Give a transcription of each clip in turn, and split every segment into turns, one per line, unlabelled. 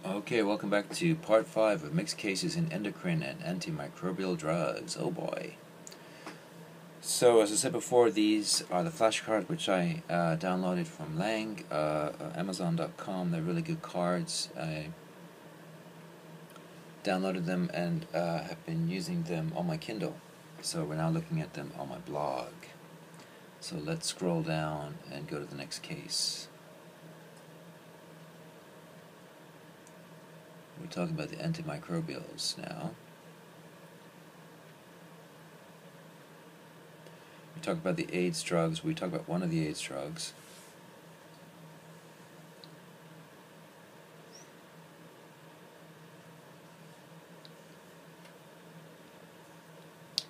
Okay, welcome back to part 5 of mixed cases in endocrine and antimicrobial drugs. Oh boy. So, as I said before, these are the flashcards which I downloaded from Lang, Amazon.com. They're really good cards. I downloaded them and have been using them on my Kindle. So, we're now looking at them on my blog. So, let's scroll down and go to the next case. We're talking about the antimicrobials now. We talk about the AIDS drugs. We talk about one of the AIDS drugs.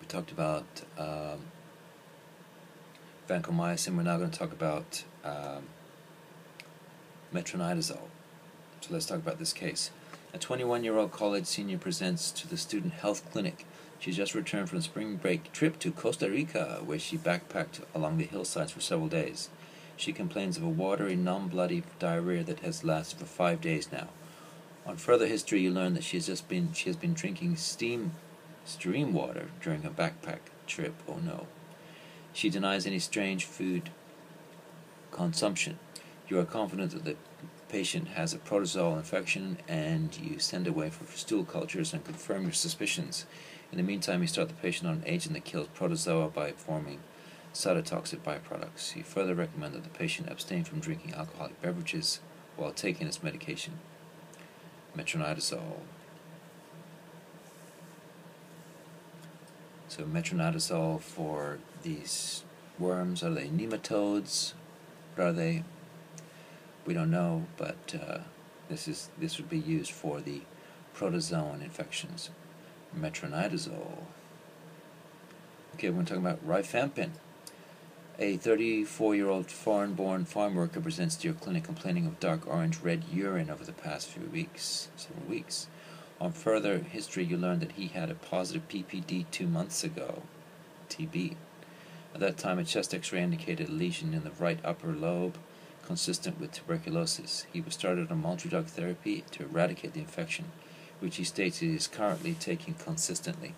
We talked about vancomycin. We're now going to talk about metronidazole. So let's talk about this case. A 21-year-old college senior presents to the student health clinic. She just returned from a spring break trip to Costa Rica, where she backpacked along the hillsides for several days. She complains of a watery, non-bloody diarrhea that has lasted for 5 days now. On further history, you learn that she has been drinking stream water during her backpack trip. Oh no. She denies any strange food consumption. You are confident that the patient has a protozoal infection, and you send away for stool cultures and confirm your suspicions. In the meantime, you start the patient on an agent that kills protozoa by forming cytotoxic byproducts. You further recommend that the patient abstain from drinking alcoholic beverages while taking this medication, metronidazole. So metronidazole for these worms, are they nematodes? What are they? We don't know, but this would be used for the protozoan infections. Metronidazole. Okay, we're talking about rifampin. A 34-year-old foreign-born farm worker presents to your clinic complaining of dark orange-red urine over the past several weeks. On further history, you learn that he had a positive PPD 2 months ago, TB. At that time, a chest X-ray indicated a lesion in the right upper lobe, consistent with tuberculosis. He was started on multi-drug therapy to eradicate the infection, which he states he is currently taking consistently.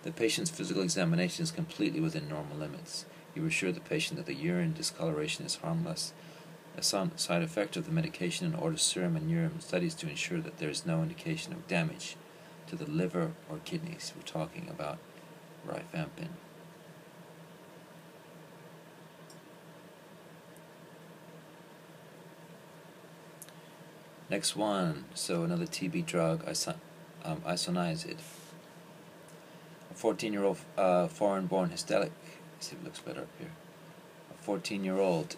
The patient's physical examination is completely within normal limits. You assure the patient that the urine discoloration is harmless, a side effect of the medication, and orders serum and urine studies to ensure that there is no indication of damage to the liver or kidneys. We're talking about rifampin. Next one, so another TB drug, isoniazid. A 14-year-old foreign-born Hispanic, see if it looks better up here. A 14-year-old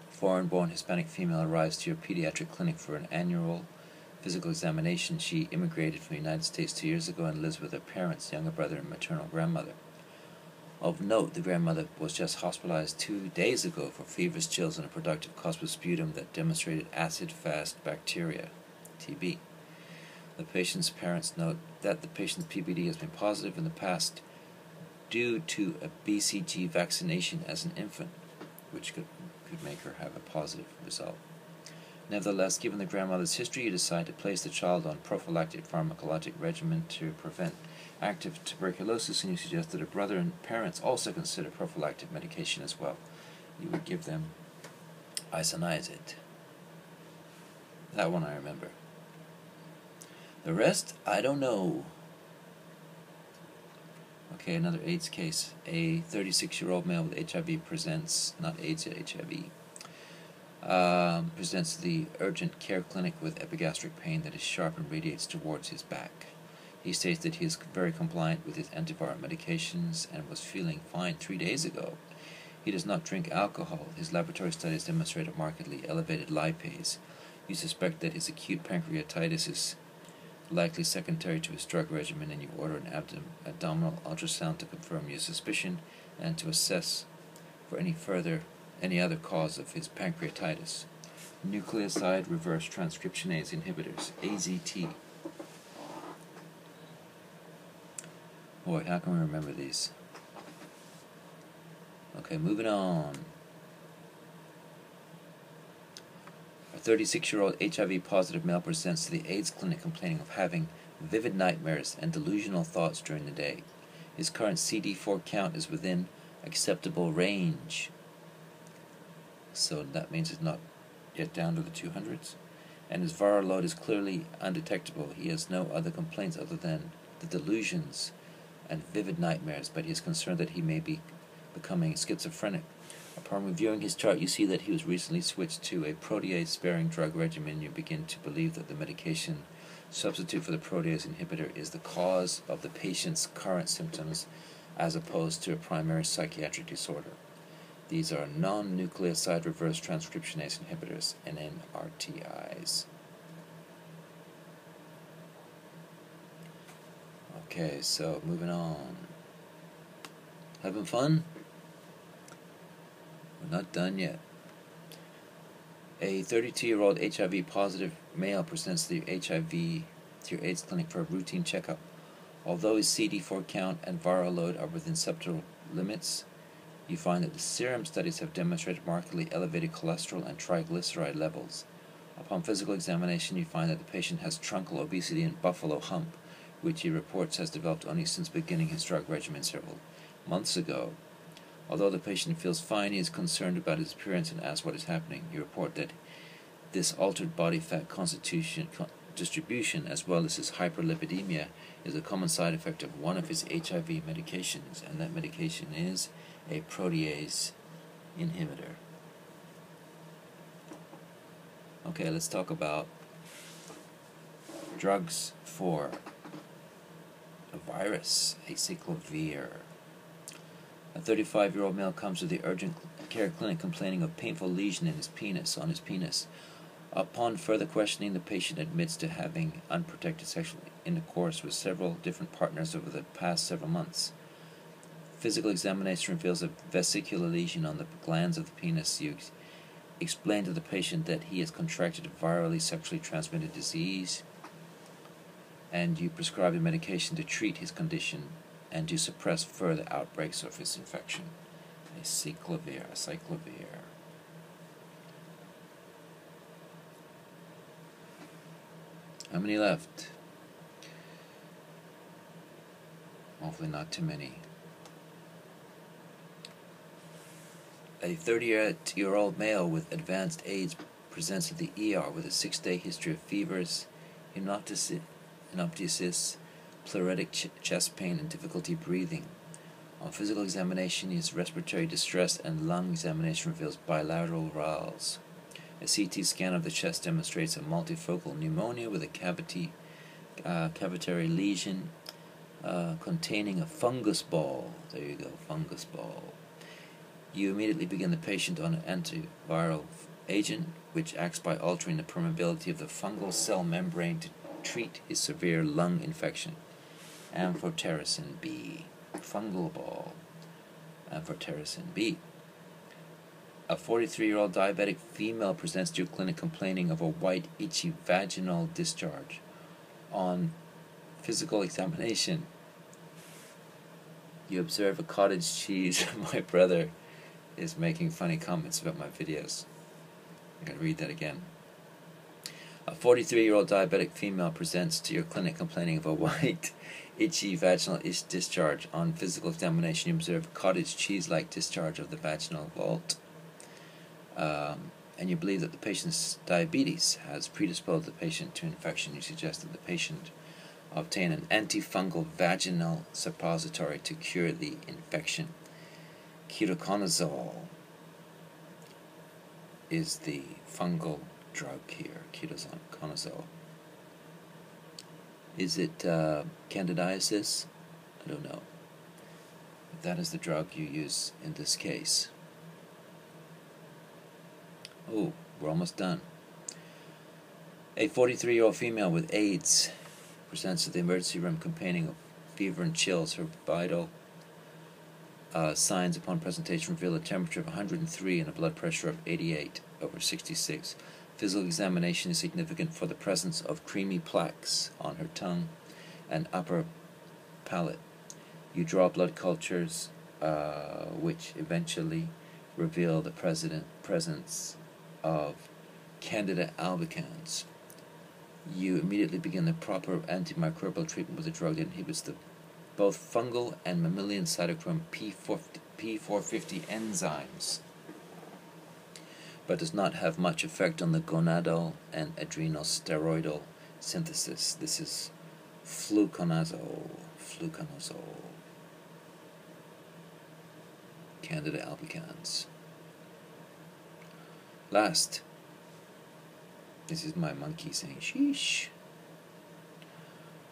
foreign-born Hispanic female arrives to your pediatric clinic for an annual physical examination. She immigrated from the United States 2 years ago and lives with her parents, younger brother, and maternal grandmother. Of note, the grandmother was just hospitalized 2 days ago for fevers, chills, and a productive cuspid sputum that demonstrated acid-fast bacteria, TB. The patient's parents note that the patient's PPD has been positive in the past due to a BCG vaccination as an infant, which could make her have a positive result. Nevertheless, given the grandmother's history, you decide to place the child on prophylactic pharmacologic regimen to prevent active tuberculosis, and you suggest that her brother and parents also consider prophylactic medication as well. You would give them isoniazid. That one I remember. The rest, I don't know. Okay, another AIDS case. A 36-year-old male with HIV presents, not AIDS yet, HIV, presents to the urgent care clinic with epigastric pain that is sharp and radiates towards his back. He states that he is very compliant with his antiviral medications and was feeling fine 3 days ago. He does not drink alcohol. His laboratory studies demonstrate a markedly elevated lipase. You suspect that his acute pancreatitis is likely secondary to his drug regimen, and you order an abdominal ultrasound to confirm your suspicion and to assess for any other cause of his pancreatitis. Nucleoside reverse transcriptionase inhibitors, AZT. Boy, how can we remember these? Okay, moving on. A 36-year-old HIV positive male presents to the AIDS clinic complaining of having vivid nightmares and delusional thoughts during the day. His current CD4 count is within acceptable range. So that means it's not yet down to the 200s. And his viral load is clearly undetectable. He has no other complaints other than the delusions and vivid nightmares, but he is concerned that he may be becoming schizophrenic. Upon reviewing his chart, you see that he was recently switched to a protease-sparing drug regimen. You begin to believe that the medication substitute for the protease inhibitor is the cause of the patient's current symptoms as opposed to a primary psychiatric disorder. These are non-nucleoside reverse transcriptionase inhibitors, NNRTIs. Okay, so moving on. Having fun? We're not done yet. A 32-year-old HIV positive male presents to your AIDS clinic for a routine checkup. Although his CD4 count and viral load are within acceptable limits, you find that the serum studies have demonstrated markedly elevated cholesterol and triglyceride levels. Upon physical examination, you find that the patient has truncal obesity and buffalo hump, which he reports has developed only since beginning his drug regimen several months ago. Although the patient feels fine, he is concerned about his appearance and asks what is happening. You report that this altered body fat distribution, as well as his hyperlipidemia, is a common side effect of one of his HIV medications, and that medication is a protease inhibitor. Okay, let's talk about drugs for a virus, acyclovir. A 35-year-old male comes to the urgent care clinic complaining of painful lesion on his penis. Upon further questioning, the patient admits to having unprotected sexual intercourse with several different partners over the past several months. Physical examination reveals a vesicular lesion on the glands of the penis. You explain to the patient that he has contracted a virally sexually transmitted disease, and you prescribe a medication to treat his condition and to suppress further outbreaks of his infection. Acyclovir. How many left? Hopefully not too many. A 38-year-old male with advanced AIDS presents at the ER with a 6-day history of fevers, hemoptysis, pleuritic chest pain, and difficulty breathing. On physical examination, his respiratory distress and lung examination reveals bilateral rales. A CT scan of the chest demonstrates a multifocal pneumonia with a cavitary lesion containing a fungus ball. There you go, fungus ball. You immediately begin the patient on an antiviral agent, which acts by altering the permeability of the fungal cell membrane to treat his severe lung infection. Amphotericin B. Fungal ball. Amphotericin B. A 43-year-old diabetic female presents to your clinic complaining of a white, itchy vaginal discharge. On physical examination, you observe a cottage cheese. My brother is making funny comments about my videos. I'm going to read that again. A 43-year-old diabetic female presents to your clinic complaining of a white, itchy vaginal discharge. On physical examination, you observe a cottage cheese-like discharge of the vaginal vault. And you believe that the patient's diabetes has predisposed the patient to infection. You suggest that the patient obtain an antifungal vaginal suppository to cure the infection. Ketoconazole is the fungal drug here. Ketoconazole. Is it candidiasis? I don't know. That is the drug you use in this case. Oh, we're almost done. A 43-year-old female with AIDS presents to the emergency room complaining of fever and chills. Her vital signs upon presentation reveal a temperature of 103 and a blood pressure of 88/66. Physical examination is significant for the presence of creamy plaques on her tongue and upper palate. You draw blood cultures which eventually reveal the presence of Candida albicans. You immediately begin the proper antimicrobial treatment with a drug that inhibits both fungal and mammalian cytochrome P450 enzymes, but does not have much effect on the gonadal and adrenosteroidal synthesis. This is fluconazole. Candida albicans. Last, this is my monkey saying sheesh.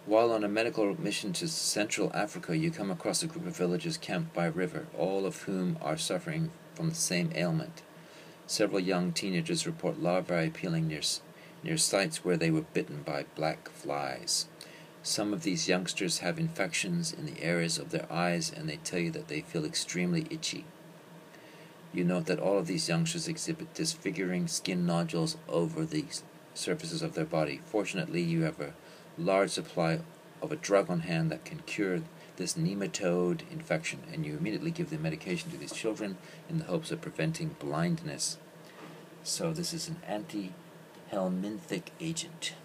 While on a medical mission to Central Africa, you come across a group of villagers camped by a river, all of whom are suffering from the same ailment. Several young teenagers report larvae appearing near sites where they were bitten by black flies. Some of these youngsters have infections in the areas of their eyes, and they tell you that they feel extremely itchy. You note that all of these youngsters exhibit disfiguring skin nodules over the surfaces of their body. Fortunately, you have a large supply of a drug on hand that can cure this nematode infection, and you immediately give the medication to these children in the hopes of preventing blindness. So this is an anti-helminthic agent.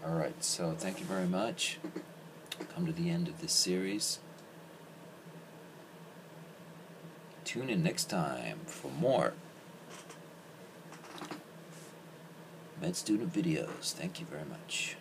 Alright, so thank you very much. Come to the end of this series. Tune in next time for more med student videos. Thank you very much.